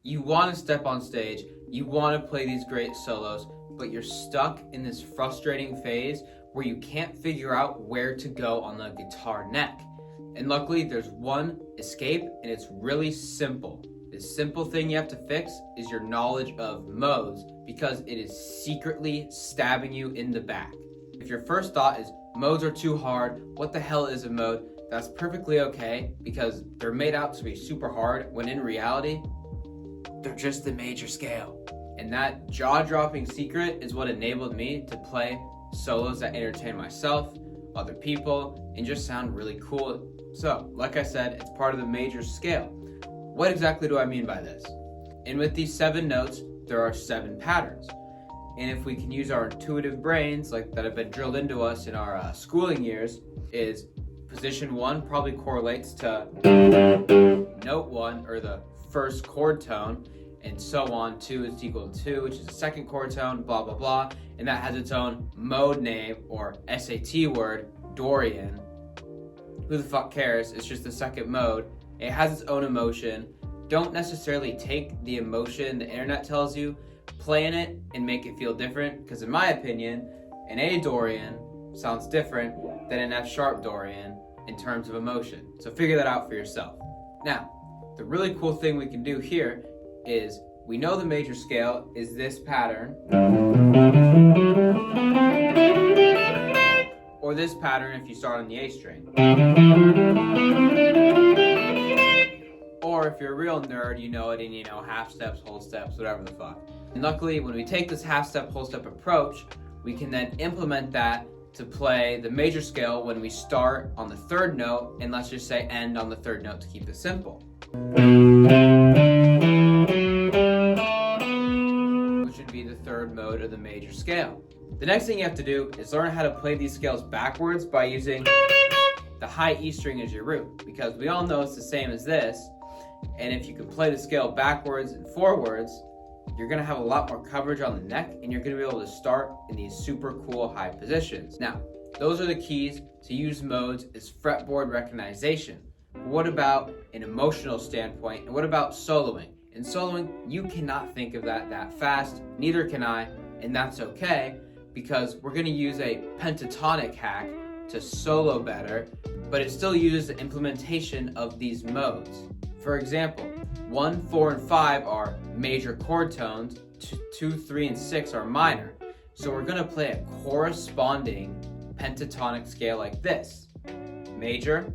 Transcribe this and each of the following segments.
You want to step on stage, you want to play these great solos, but you're stuck in this frustrating phase where you can't figure out where to go on the guitar neck. And luckily, there's one escape, and it's really simple. The simple thing you have to fix is your knowledge of modes, because it is secretly stabbing you in the back. If your first thought is, modes are too hard, what the hell is a mode? That's perfectly okay, because they're made out to be super hard, when in reality, they're just the major scale. And that jaw-dropping secret is what enabled me to play solos that entertain myself, other people, and just sound really cool. So, like I said, it's part of the major scale. What exactly do I mean by this? And with these 7 notes, there are 7 patterns. And if we can use our intuitive brains, like that have been drilled into us in our schooling years, is position 1 probably correlates to note 1, or the first chord tone, and so on. 2 is equal to 2, which is the second chord tone, blah, blah, blah. And that has its own mode name, or SAT word, Dorian. Who the fuck cares? It's just the second mode. It has its own emotion. Don't necessarily take the emotion the internet tells you, play in it, and make it feel different, because in my opinion, an A Dorian sounds different than an F sharp Dorian in terms of emotion. So figure that out for yourself. Now, the really cool thing we can do here is we know the major scale is this pattern, or this pattern if you start on the A string. Or if you're a real nerd, you know it in, half steps, whole steps, whatever the fuck. And luckily, when we take this half step, whole step approach, we can then implement that to play the major scale when we start on the 3rd note, and let's just say end on the 3rd note to keep it simple. Which would be the 3rd mode of the major scale. The next thing you have to do is learn how to play these scales backwards by using the high E string as your root, because we all know it's the same as this, and if you can play the scale backwards and forwards, you're going to have a lot more coverage on the neck, and you're going to be able to start in these super cool high positions. Now, those are the keys to use modes is fretboard recognition. But what about an emotional standpoint, and what about soloing? In soloing, you cannot think of that fast, neither can I, and that's okay, because we're going to use a pentatonic hack to solo better, but it still uses the implementation of these modes. For example, 1, 4, and 5 are major chord tones, 2, 3, and 6 are minor. So we're going to play a corresponding pentatonic scale like this. Major,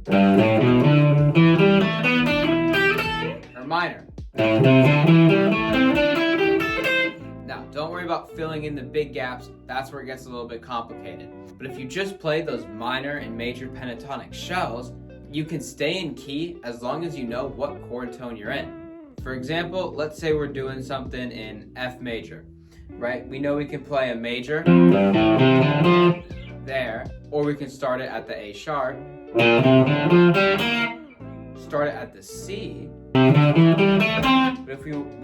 or minor. Now, don't worry about filling in the big gaps, that's where it gets a little bit complicated. But if you just play those minor and major pentatonic shells, you can stay in key as long as you know what chord tone you're in. For example, let's say we're doing something in F major, right? We know we can play a major there, or we can start it at the A sharp, start it at the C, but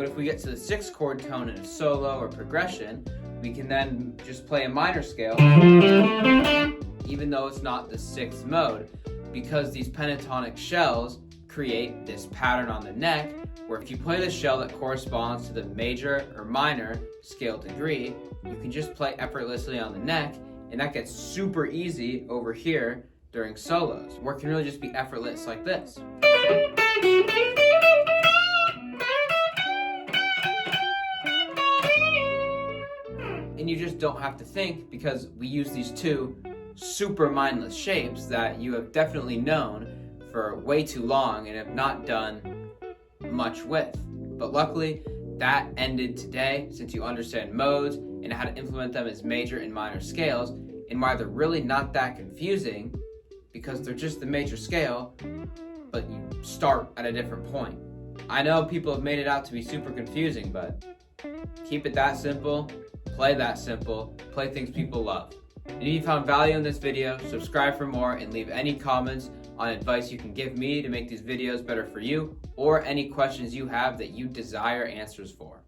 if we get to the 6th chord tone in a solo or progression, we can then just play a minor scale, even though it's not the 6th mode, because these pentatonic shells create this pattern on the neck, where if you play the shell that corresponds to the major or minor scale degree, you can just play effortlessly on the neck, and that gets super easy over here during solos, where it can really just be effortless like this. And you just don't have to think, because we use these 2 super mindless shapes that you have definitely known for way too long and have not done much with. But luckily, that ended today, since you understand modes and how to implement them as major and minor scales, and why they're really not that confusing, because they're just the major scale, but you start at a different point. I know people have made it out to be super confusing, but keep it that simple, play that simple, play things people love. And if you found value in this video, subscribe for more, and leave any comments on advice you can give me to make these videos better for you, or any questions you have that you desire answers for.